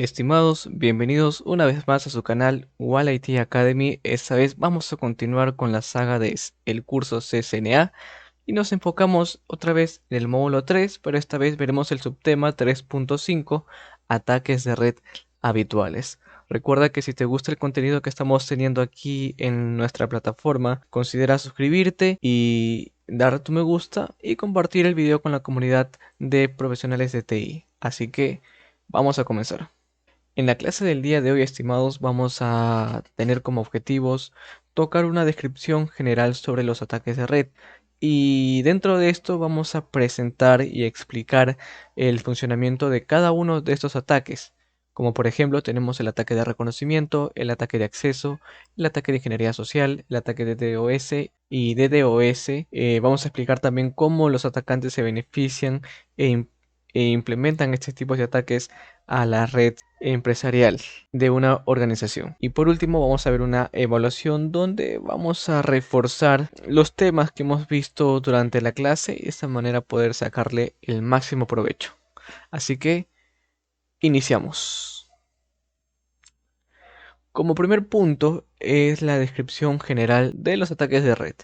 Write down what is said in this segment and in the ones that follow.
Estimados, bienvenidos una vez más a su canal Wall IT Academy. Esta vez vamos a continuar con la saga de el curso CCNA y nos enfocamos otra vez en el módulo 3, pero esta vez veremos el subtema 3.5, ataques de red habituales. Recuerda que si te gusta el contenido que estamos teniendo aquí en nuestra plataforma, considera suscribirte y dar tu me gusta y compartir el video con la comunidad de profesionales de TI. Así que vamos a comenzar. En la clase del día de hoy, estimados, vamos a tener como objetivos tocar una descripción general sobre los ataques de red y dentro de esto vamos a presentar y explicar el funcionamiento de cada uno de estos ataques. Como por ejemplo tenemos el ataque de reconocimiento, el ataque de acceso, el ataque de ingeniería social, el ataque de DDoS y DDoS. Vamos a explicar también cómo los atacantes se benefician e implementan estos tipos de ataques a la red empresarial de una organización. Y por último vamos a ver una evaluación donde vamos a reforzar los temas que hemos visto durante la clase y de esta manera poder sacarle el máximo provecho. Así que iniciamos. Como primer punto es la descripción general de los ataques de red,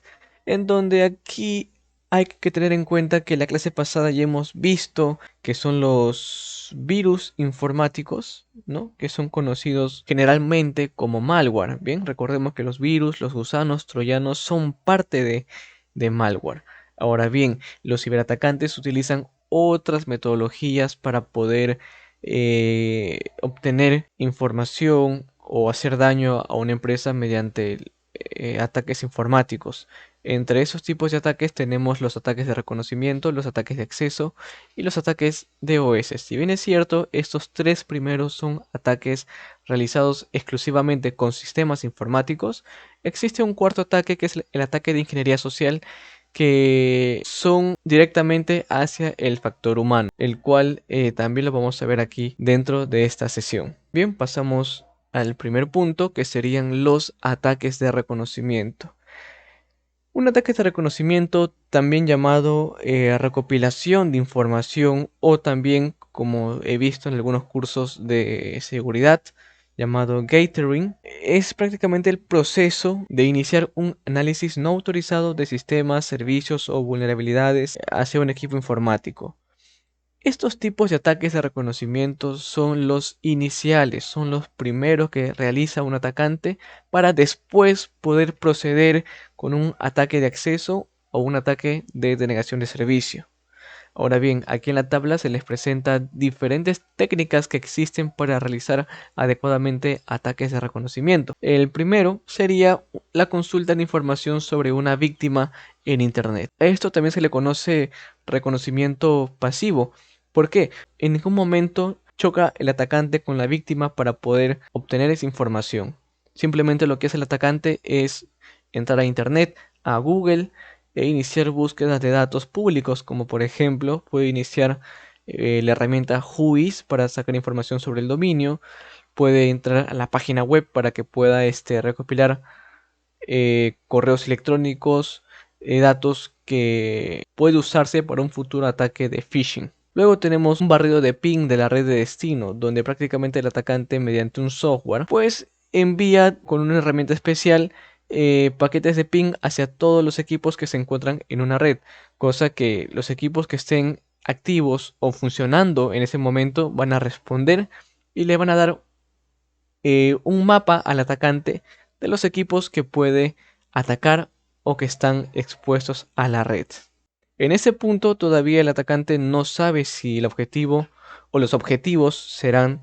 en donde aquí hay que tener en cuenta que la clase pasada ya hemos visto que son los virus informáticos, ¿no? Que son conocidos generalmente como malware. Bien, recordemos que los virus, los gusanos, troyanos son parte de malware. Ahora bien, los ciberatacantes utilizan otras metodologías para poder obtener información o hacer daño a una empresa mediante ataques informáticos. Entre esos tipos de ataques tenemos los ataques de reconocimiento, los ataques de acceso y los ataques de DOS. Si bien es cierto, estos tres primeros son ataques realizados exclusivamente con sistemas informáticos, existe un cuarto ataque que es el ataque de ingeniería social, que son directamente hacia el factor humano, el cual también lo vamos a ver aquí dentro de esta sesión. Bien, pasamos al primer punto, que serían los ataques de reconocimiento. Un ataque de reconocimiento, también llamado recopilación de información, o también, como he visto en algunos cursos de seguridad, llamado gathering, es prácticamente el proceso de iniciar un análisis no autorizado de sistemas, servicios o vulnerabilidades hacia un equipo informático. Estos tipos de ataques de reconocimiento son los iniciales, son los primeros que realiza un atacante para después poder proceder con un ataque de acceso o un ataque de denegación de servicio. Ahora bien, aquí en la tabla se les presenta diferentes técnicas que existen para realizar adecuadamente ataques de reconocimiento. El primero sería la consulta de información sobre una víctima en Internet. A esto también se le conoce reconocimiento pasivo. ¿Por qué? En ningún momento choca el atacante con la víctima para poder obtener esa información. Simplemente lo que hace el atacante es entrar a Internet, a Google, e iniciar búsquedas de datos públicos, como por ejemplo puede iniciar la herramienta Whois para sacar información sobre el dominio, puede entrar a la página web para que pueda recopilar correos electrónicos, datos que puede usarse para un futuro ataque de phishing. Luego tenemos un barrido de ping de la red de destino, donde prácticamente el atacante mediante un software pues envía con una herramienta especial paquetes de ping hacia todos los equipos que se encuentran en una red, cosa que los equipos que estén activos o funcionando en ese momento van a responder y le van a dar un mapa al atacante de los equipos que puede atacar o que están expuestos a la red. En ese punto todavía el atacante no sabe si el objetivo o los objetivos serán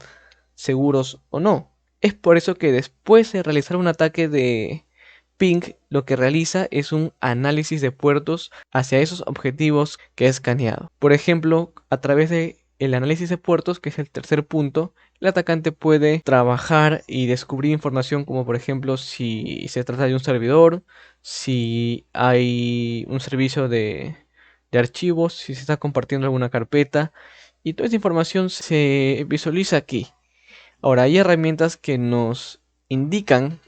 seguros o no. Es por eso que después de realizar un ataque de ping, lo que realiza es un análisis de puertos hacia esos objetivos que ha escaneado. Por ejemplo, a través de el análisis de puertos, que es el tercer punto, el atacante puede trabajar y descubrir información como por ejemplo si se trata de un servidor, si hay un servicio de archivos, si se está compartiendo alguna carpeta, y toda esa información se visualiza aquí. Ahora, hay herramientas que nos indican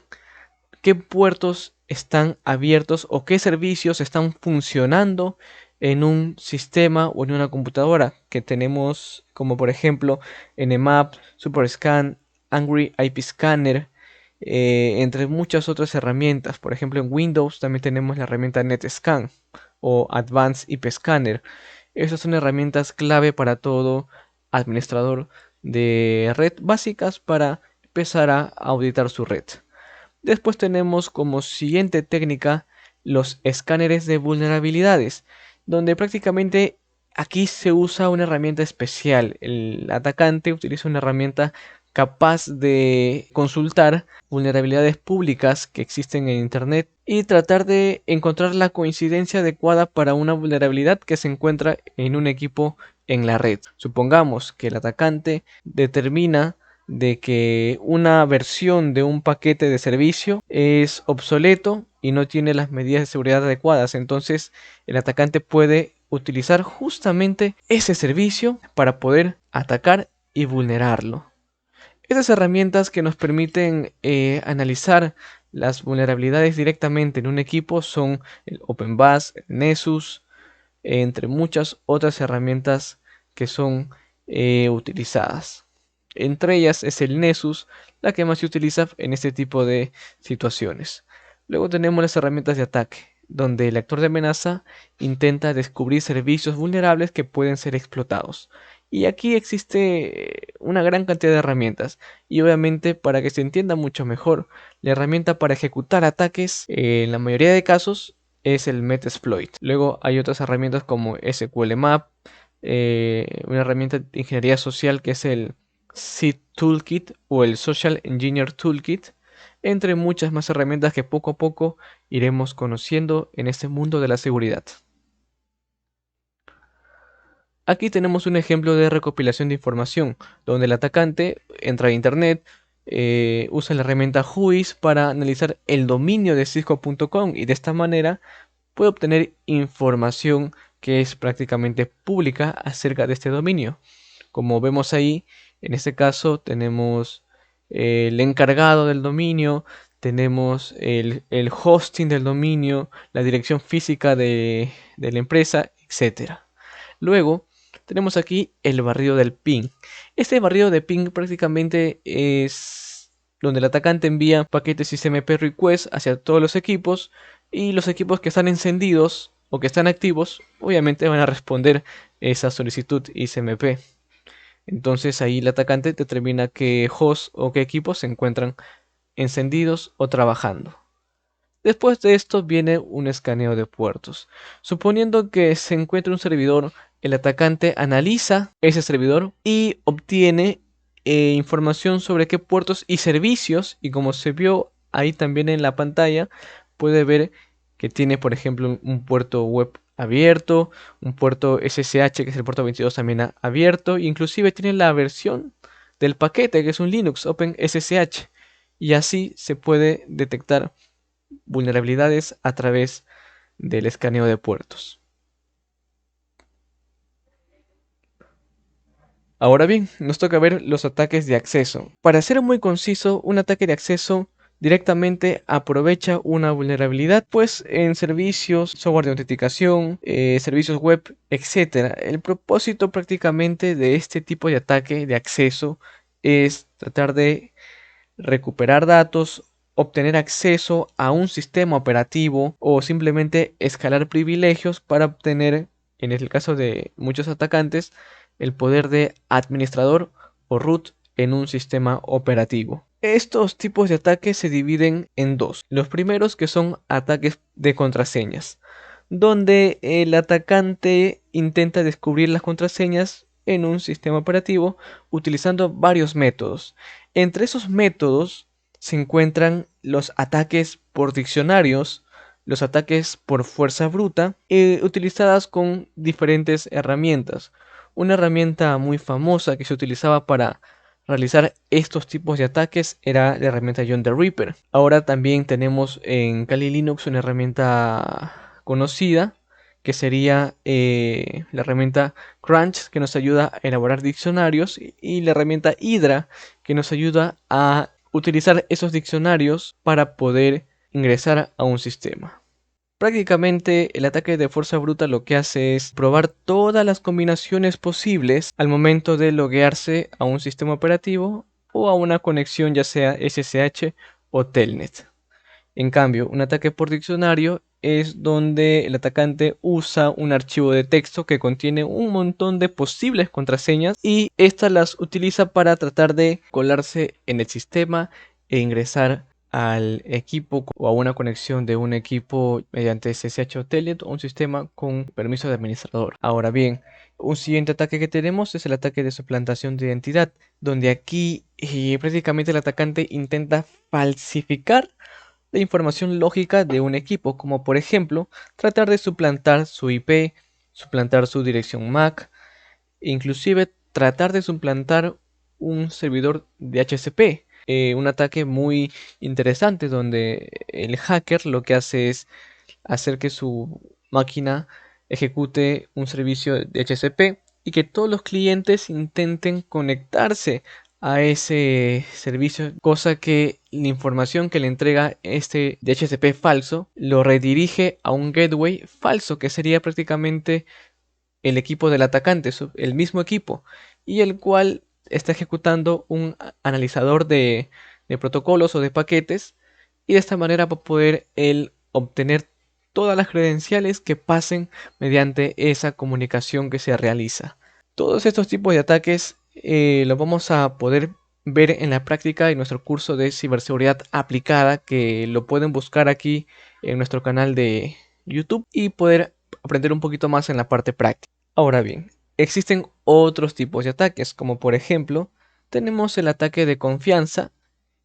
qué puertos están abiertos o qué servicios están funcionando en un sistema o en una computadora que tenemos, como por ejemplo Nmap, SuperScan, Angry IP Scanner, entre muchas otras herramientas. Por ejemplo, en Windows también tenemos la herramienta NetScan o Advanced IP Scanner. Estas son herramientas clave para todo administrador de red básicas para empezar a auditar su red. Después tenemos como siguiente técnica los escáneres de vulnerabilidades, donde prácticamente aquí se usa una herramienta especial. El atacante utiliza una herramienta capaz de consultar vulnerabilidades públicas que existen en Internet y tratar de encontrar la coincidencia adecuada para una vulnerabilidad que se encuentra en un equipo en la red. Supongamos que el atacante determina de que una versión de un paquete de servicio es obsoleto y no tiene las medidas de seguridad adecuadas. Entonces el atacante puede utilizar justamente ese servicio para poder atacar y vulnerarlo. Estas herramientas que nos permiten analizar las vulnerabilidades directamente en un equipo son el OpenBus, el Nessus, entre muchas otras herramientas que son utilizadas. Entre ellas es el Nessus, la que más se utiliza en este tipo de situaciones. Luego tenemos las herramientas de ataque, donde el actor de amenaza intenta descubrir servicios vulnerables que pueden ser explotados. Y aquí existe una gran cantidad de herramientas. Y obviamente, para que se entienda mucho mejor, la herramienta para ejecutar ataques, en la mayoría de casos, es el Metasploit. Luego hay otras herramientas como SQLMap, una herramienta de ingeniería social que es el SEED Toolkit o el Social Engineer Toolkit, entre muchas más herramientas que poco a poco iremos conociendo en este mundo de la seguridad. Aquí tenemos un ejemplo de recopilación de información, donde el atacante entra a internet, usa la herramienta Whois para analizar el dominio de cisco.com y de esta manera puede obtener información que es prácticamente pública acerca de este dominio. Como vemos ahí, en este caso tenemos el encargado del dominio, tenemos el hosting del dominio, la dirección física de la empresa, etc. Luego tenemos aquí el barrido del ping. Este barrido de ping prácticamente es donde el atacante envía paquetes ICMP request hacia todos los equipos y los equipos que están encendidos o que están activos obviamente van a responder esa solicitud ICMP. Entonces ahí el atacante determina qué host o qué equipos se encuentran encendidos o trabajando. Después de esto viene un escaneo de puertos. Suponiendo que se encuentra un servidor, el atacante analiza ese servidor y obtiene información sobre qué puertos y servicios, y como se vio ahí también en la pantalla, puede ver que tiene por ejemplo un puerto web abierto, un puerto SSH que es el puerto 22 también abierto, e inclusive tiene la versión del paquete que es un Linux OpenSSH, y así se puede detectar vulnerabilidades a través del escaneo de puertos. Ahora bien, nos toca ver los ataques de acceso. Para ser muy conciso, un ataque de acceso directamente aprovecha una vulnerabilidad, pues en servicios, software de autenticación, servicios web, etc. El propósito prácticamente de este tipo de ataque de acceso es tratar de recuperar datos, obtener acceso a un sistema operativo o simplemente escalar privilegios para obtener, en el caso de muchos atacantes, el poder de administrador o root en un sistema operativo. Estos tipos de ataques se dividen en dos. Los primeros que son ataques de contraseñas, donde el atacante intenta descubrir las contraseñas en un sistema operativo utilizando varios métodos. Entre esos métodos se encuentran los ataques por diccionarios, los ataques por fuerza bruta, utilizadas con diferentes herramientas. Una herramienta muy famosa que se utilizaba para realizar estos tipos de ataques era la herramienta John the Ripper. Ahora también tenemos en Kali Linux una herramienta conocida que sería la herramienta Crunch, que nos ayuda a elaborar diccionarios, y la herramienta Hydra, que nos ayuda a utilizar esos diccionarios para poder ingresar a un sistema. Prácticamente el ataque de fuerza bruta lo que hace es probar todas las combinaciones posibles al momento de loguearse a un sistema operativo o a una conexión ya sea SSH o Telnet. En cambio, un ataque por diccionario es donde el atacante usa un archivo de texto que contiene un montón de posibles contraseñas y estas las utiliza para tratar de colarse en el sistema e ingresar al equipo o a una conexión de un equipo mediante SSH o Telnet o un sistema con permiso de administrador. Ahora bien, un siguiente ataque que tenemos es el ataque de suplantación de identidad, donde aquí prácticamente el atacante intenta falsificar la información lógica de un equipo, como por ejemplo tratar de suplantar su IP, suplantar su dirección MAC, e inclusive tratar de suplantar un servidor de HCP. Un ataque muy interesante donde el hacker lo que hace es hacer que su máquina ejecute un servicio de HCP y que todos los clientes intenten conectarse a ese servicio, cosa que la información que le entrega este DHCP falso lo redirige a un gateway falso, que sería prácticamente el equipo del atacante, el mismo equipo, y el cual está ejecutando un analizador de protocolos o de paquetes, y de esta manera va a poder él obtener todas las credenciales que pasen mediante esa comunicación que se realiza. Todos estos tipos de ataques los vamos a poder ver en la práctica en nuestro curso de ciberseguridad aplicada, que lo pueden buscar aquí en nuestro canal de YouTube y poder aprender un poquito más en la parte práctica. Ahora bien, existen otros tipos de ataques, como por ejemplo, tenemos el ataque de confianza,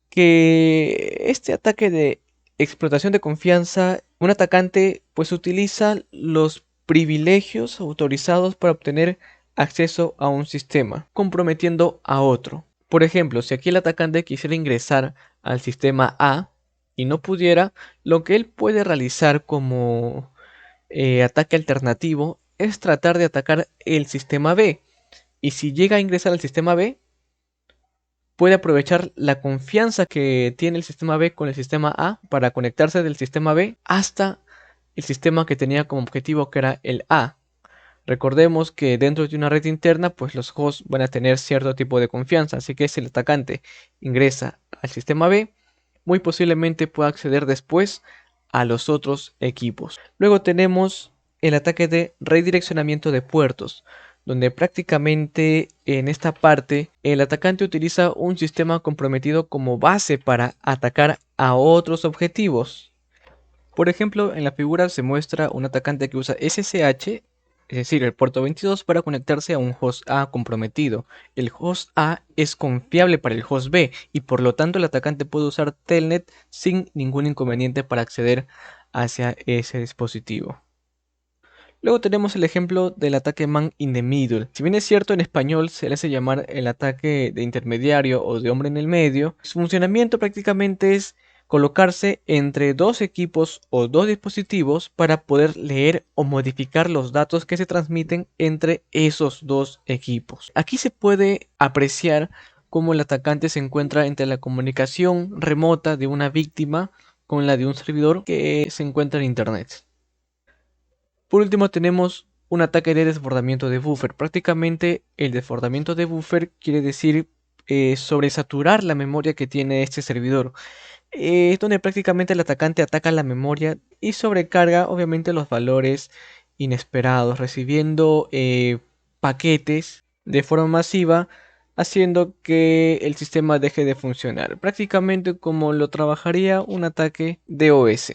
que este ataque de explotación de confianza, un atacante pues utiliza los privilegios autorizados para obtener acceso a un sistema, comprometiendo a otro. Por ejemplo, si aquí el atacante quisiera ingresar al sistema A y no pudiera, lo que él puede realizar como ataque alternativo es tratar de atacar el sistema B. Y si llega a ingresar al sistema B, puede aprovechar la confianza que tiene el sistema B con el sistema A para conectarse del sistema B hasta el sistema que tenía como objetivo, que era el A. Recordemos que dentro de una red interna, pues los hosts van a tener cierto tipo de confianza, así que si el atacante ingresa al sistema B, muy posiblemente pueda acceder después a los otros equipos. Luego tenemos el ataque de redireccionamiento de puertos, donde prácticamente en esta parte el atacante utiliza un sistema comprometido como base para atacar a otros objetivos. Por ejemplo, en la figura se muestra un atacante que usa SSH, es decir, el puerto 22, para conectarse a un host A comprometido. El host A es confiable para el host B y por lo tanto el atacante puede usar Telnet sin ningún inconveniente para acceder hacia ese dispositivo. Luego tenemos el ejemplo del ataque man in the middle. Si bien es cierto, en español se le hace llamar el ataque de intermediario o de hombre en el medio, su funcionamiento prácticamente es colocarse entre dos equipos o dos dispositivos para poder leer o modificar los datos que se transmiten entre esos dos equipos. Aquí se puede apreciar cómo el atacante se encuentra entre la comunicación remota de una víctima con la de un servidor que se encuentra en internet. Por último tenemos un ataque de desbordamiento de buffer. Prácticamente el desbordamiento de buffer quiere decir sobresaturar la memoria que tiene este servidor. Es donde prácticamente el atacante ataca la memoria y sobrecarga obviamente los valores inesperados, recibiendo paquetes de forma masiva, haciendo que el sistema deje de funcionar. Prácticamente como lo trabajaría un ataque DOS.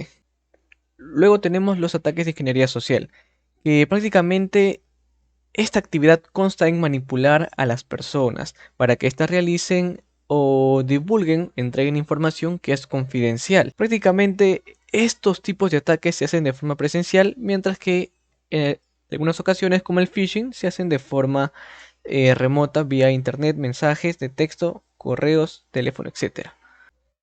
Luego tenemos los ataques de ingeniería social, que prácticamente esta actividad consta en manipular a las personas para que éstas realicen o divulguen, entreguen información que es confidencial. Prácticamente estos tipos de ataques se hacen de forma presencial, mientras que en algunas ocasiones, como el phishing, se hacen de forma remota vía internet, mensajes de texto, correos, teléfono, etc.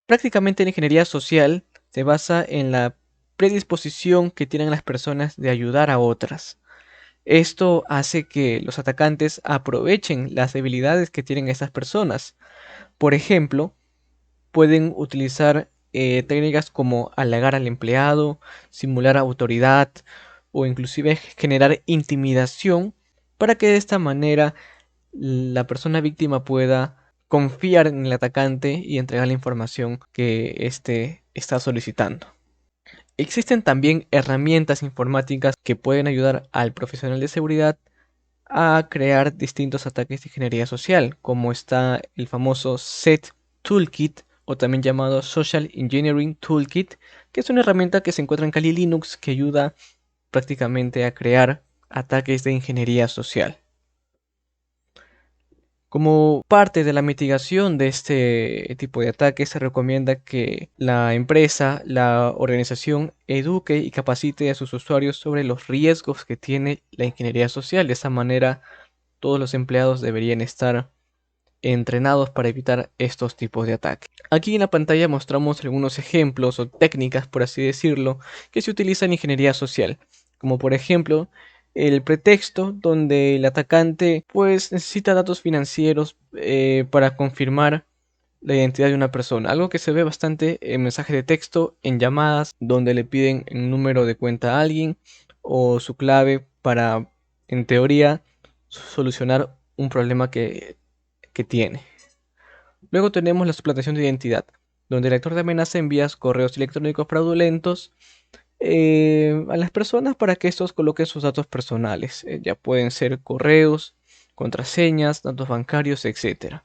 Prácticamente la ingeniería social se basa en la predisposición que tienen las personas de ayudar a otras. Esto hace que los atacantes aprovechen las debilidades que tienen estas personas. Por ejemplo, pueden utilizar técnicas como halagar al empleado, simular autoridad o inclusive generar intimidación para que de esta manera la persona víctima pueda confiar en el atacante y entregar la información que éste está solicitando. Existen también herramientas informáticas que pueden ayudar al profesional de seguridad a crear distintos ataques de ingeniería social, como está el famoso SET Toolkit o también llamado Social Engineering Toolkit, que es una herramienta que se encuentra en Kali Linux que ayuda prácticamente a crear ataques de ingeniería social. Como parte de la mitigación de este tipo de ataques, se recomienda que la empresa, la organización, eduque y capacite a sus usuarios sobre los riesgos que tiene la ingeniería social. De esta manera, todos los empleados deberían estar entrenados para evitar estos tipos de ataques. Aquí en la pantalla mostramos algunos ejemplos o técnicas, por así decirlo, que se utilizan en ingeniería social, como por ejemplo el pretexto donde el atacante pues necesita datos financieros para confirmar la identidad de una persona, algo que se ve bastante en mensajes de texto, en llamadas donde le piden el número de cuenta a alguien o su clave para, en teoría, solucionar un problema que tiene. Luego tenemos la suplantación de identidad, donde el actor de amenaza envía correos electrónicos fraudulentos a las personas para que estos coloquen sus datos personales. Ya pueden ser correos, contraseñas, datos bancarios, etc.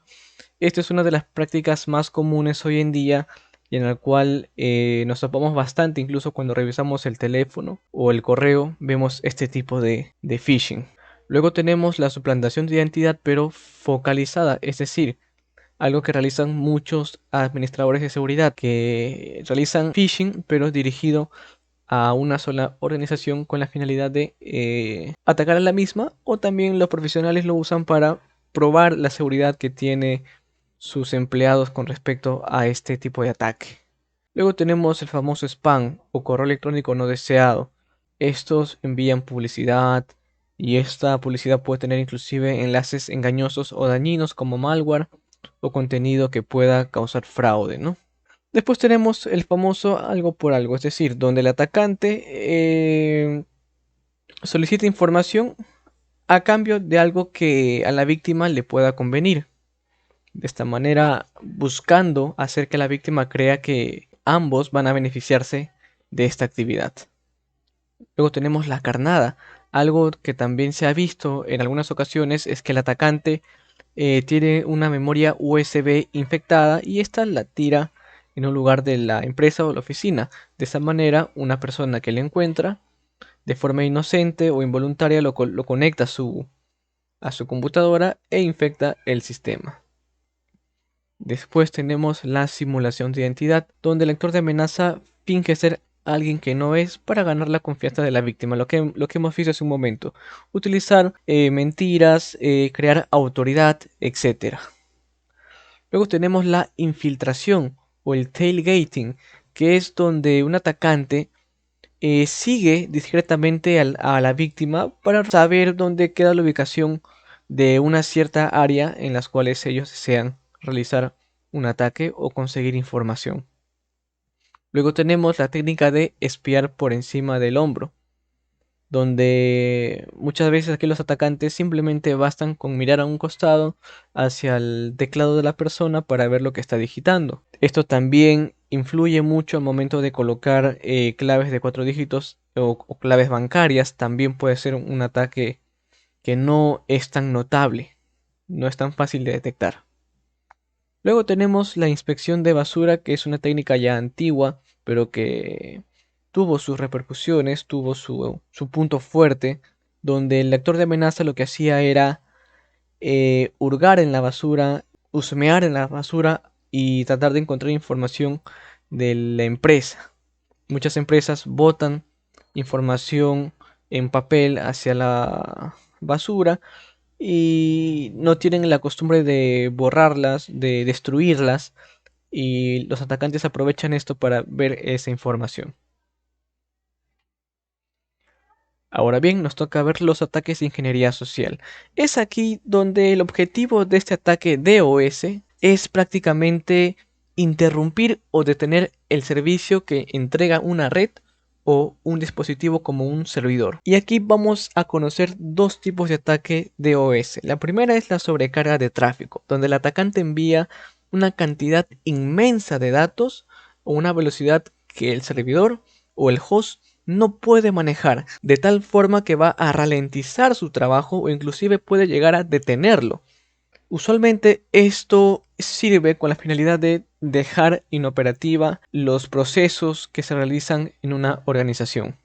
Esta es una de las prácticas más comunes hoy en día y en la cual nos topamos bastante, incluso cuando revisamos el teléfono o el correo, vemos este tipo de phishing. Luego tenemos la suplantación de identidad pero focalizada, es decir, algo que realizan muchos administradores de seguridad, que realizan phishing pero dirigido a una sola organización con la finalidad de atacar a la misma, o también los profesionales lo usan para probar la seguridad que tiene sus empleados con respecto a este tipo de ataque. Luego tenemos el famoso spam o correo electrónico no deseado. Estos envían publicidad y esta publicidad puede tener inclusive enlaces engañosos o dañinos como malware o contenido que pueda causar fraude, ¿no? Después tenemos el famoso algo por algo, es decir, donde el atacante solicita información a cambio de algo que a la víctima le pueda convenir. De esta manera, buscando hacer que la víctima crea que ambos van a beneficiarse de esta actividad. Luego tenemos la carnada. Algo que también se ha visto en algunas ocasiones es que el atacante tiene una memoria USB infectada y esta la tira en un lugar de la empresa o la oficina. De esa manera, una persona que le encuentra de forma inocente o involuntaria lo conecta a su computadora e infecta el sistema. Después tenemos la simulación de identidad, donde el actor de amenaza finge ser alguien que no es para ganar la confianza de la víctima, lo que hemos visto hace un momento. Utilizar mentiras, crear autoridad, etc. Luego tenemos la infiltración o el tailgating, que es donde un atacante sigue discretamente a la víctima para saber dónde queda la ubicación de una cierta área en las cuales ellos desean realizar un ataque o conseguir información. Luego tenemos la técnica de espiar por encima del hombro, donde muchas veces aquí los atacantes simplemente bastan con mirar a un costado hacia el teclado de la persona para ver lo que está digitando. Esto también influye mucho al momento de colocar claves de 4 dígitos o claves bancarias. También puede ser un ataque que no es tan notable, no es tan fácil de detectar. Luego tenemos la inspección de basura, que es una técnica ya antigua, pero que tuvo sus repercusiones, tuvo su punto fuerte, donde el lector de amenaza lo que hacía era hurgar en la basura, husmear en la basura y tratar de encontrar información de la empresa. Muchas empresas botan información en papel hacia la basura y no tienen la costumbre de borrarlas, de destruirlas, y los atacantes aprovechan esto para ver esa información. Ahora bien, nos toca ver los ataques de ingeniería social. Es aquí donde el objetivo de este ataque DOS es prácticamente interrumpir o detener el servicio que entrega una red o un dispositivo como un servidor. Y aquí vamos a conocer dos tipos de ataque DOS. La primera es la sobrecarga de tráfico, donde el atacante envía una cantidad inmensa de datos o una velocidad que el servidor o el host no puede manejar, de tal forma que va a ralentizar su trabajo o inclusive puede llegar a detenerlo. Usualmente esto sirve con la finalidad de dejar inoperativa los procesos que se realizan en una organización.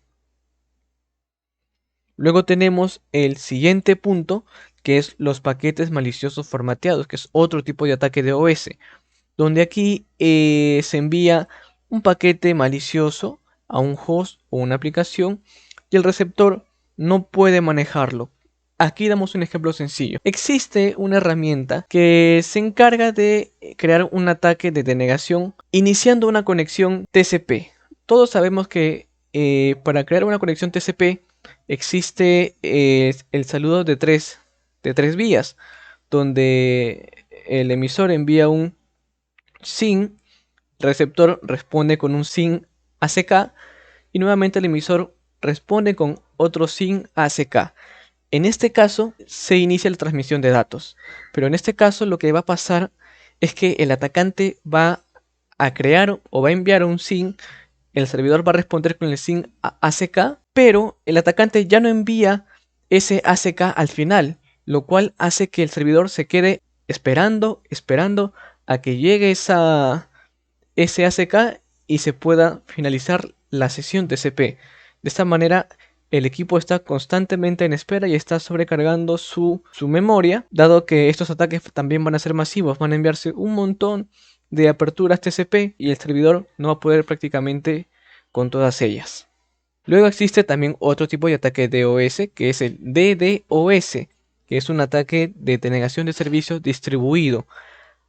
Luego tenemos el siguiente punto, que es los paquetes maliciosos formateados, que es otro tipo de ataque de OS, donde aquí se envía un paquete malicioso a un host o una aplicación y el receptor no puede manejarlo. Aquí damos un ejemplo sencillo. Existe una herramienta que se encarga de crear un ataque de denegación iniciando una conexión TCP. Todos sabemos que para crear una conexión TCP existe el saludo de tres vías, donde el emisor envía un SYN, el receptor responde con un SYN ACK y nuevamente el emisor responde con otro SYN ACK. En este caso se inicia la transmisión de datos, pero en este caso lo que va a pasar es que el atacante va a crear o va a enviar un SYN, el servidor va a responder con el SYN ACK, pero el atacante ya no envía ese ACK al final, lo cual hace que el servidor se quede esperando a que llegue ese ACK y se pueda finalizar la sesión TCP. De esta manera el equipo está constantemente en espera y está sobrecargando su memoria, dado que estos ataques también van a ser masivos, van a enviarse un montón de aperturas TCP y el servidor no va a poder prácticamente con todas ellas. Luego existe también otro tipo de ataque DOS, que es el DDoS, que es un ataque de denegación de servicios distribuido,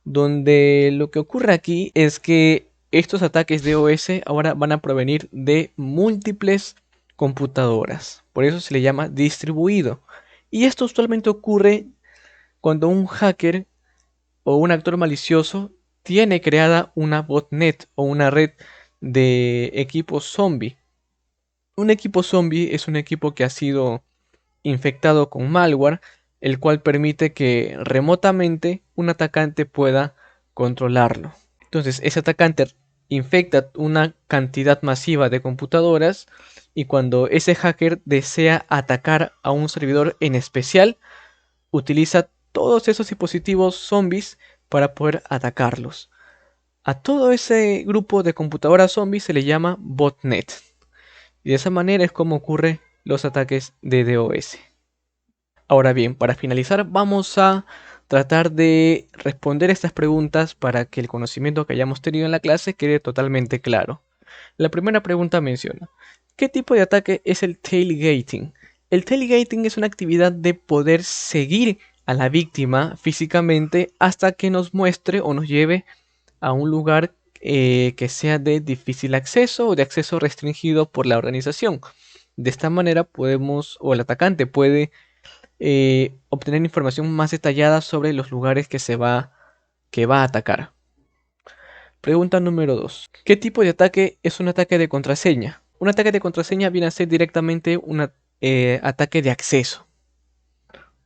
donde lo que ocurre aquí es que estos ataques DOS ahora van a provenir de múltiples computadoras, por eso se le llama distribuido. Y esto usualmente ocurre cuando un hacker o un actor malicioso tiene creada una botnet o una red de equipos zombie. Un equipo zombie es un equipo que ha sido infectado con malware, el cual permite que remotamente un atacante pueda controlarlo. Entonces, ese atacante infecta una cantidad masiva de computadoras y cuando ese hacker desea atacar a un servidor en especial, utiliza todos esos dispositivos zombies para poder atacarlos. A todo ese grupo de computadoras zombies se le llama botnet. Y de esa manera es como ocurren los ataques de DOS. Ahora bien, para finalizar vamos a tratar de responder estas preguntas para que el conocimiento que hayamos tenido en la clase quede totalmente claro. La primera pregunta menciona: ¿qué tipo de ataque es el tailgating? El tailgating es una actividad de poder seguir a la víctima físicamente hasta que nos muestre o nos lleve a un lugar que sea de difícil acceso o de acceso restringido por la organización. De esta manera podemos, o el atacante puede obtener información más detallada sobre los lugares que va a atacar. Pregunta número 2. ¿Qué tipo de ataque es un ataque de contraseña? Un ataque de contraseña viene a ser directamente un ataque de acceso,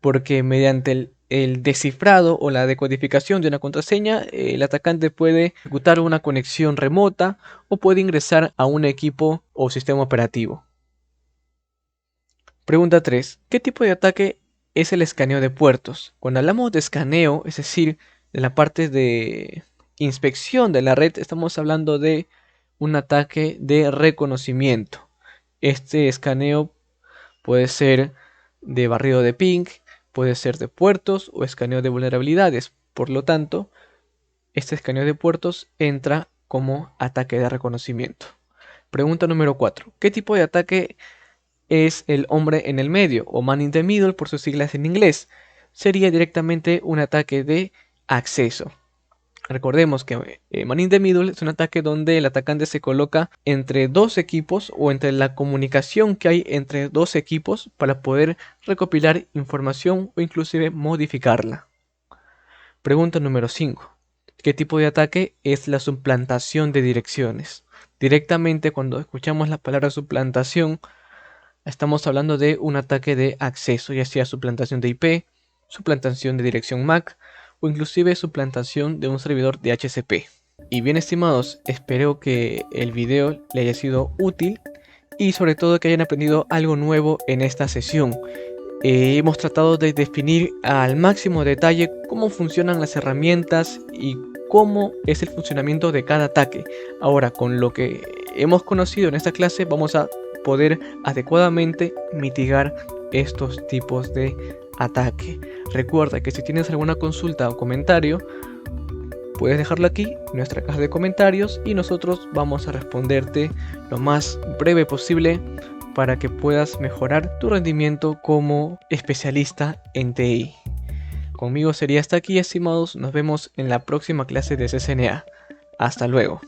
porque mediante el descifrado o la decodificación de una contraseña, el atacante puede ejecutar una conexión remota o puede ingresar a un equipo o sistema operativo. Pregunta 3. ¿Qué tipo de ataque es el escaneo de puertos? Cuando hablamos de escaneo, es decir, de la parte de inspección de la red, estamos hablando de un ataque de reconocimiento. Este escaneo puede ser de barrido de ping, puede ser de puertos o escaneo de vulnerabilidades. Por lo tanto, este escaneo de puertos entra como ataque de reconocimiento. Pregunta número 4. ¿Qué tipo de ataque es el hombre en el medio, o man in the middle por sus siglas en inglés? Sería directamente un ataque de acceso. Recordemos que man in the middle es un ataque donde el atacante se coloca entre dos equipos o entre la comunicación que hay entre dos equipos para poder recopilar información o inclusive modificarla. Pregunta número 5. ¿Qué tipo de ataque? Es la suplantación de direcciones. Directamente cuando escuchamos la palabra suplantación, estamos hablando de un ataque de acceso, ya sea suplantación de IP, suplantación de dirección MAC o inclusive suplantación de un servidor de DHCP. Y bien, estimados, espero que el video le haya sido útil y sobre todo que hayan aprendido algo nuevo en esta sesión. Hemos tratado de definir al máximo detalle cómo funcionan las herramientas y cómo es el funcionamiento de cada ataque. Ahora, con lo que hemos conocido en esta clase, vamos a poder adecuadamente mitigar estos tipos de ataque. Recuerda que si tienes alguna consulta o comentario, puedes dejarlo aquí en nuestra caja de comentarios y nosotros vamos a responderte lo más breve posible para que puedas mejorar tu rendimiento como especialista en TI. Conmigo sería hasta aquí, estimados. Nos vemos en la próxima clase de CCNA. Hasta luego.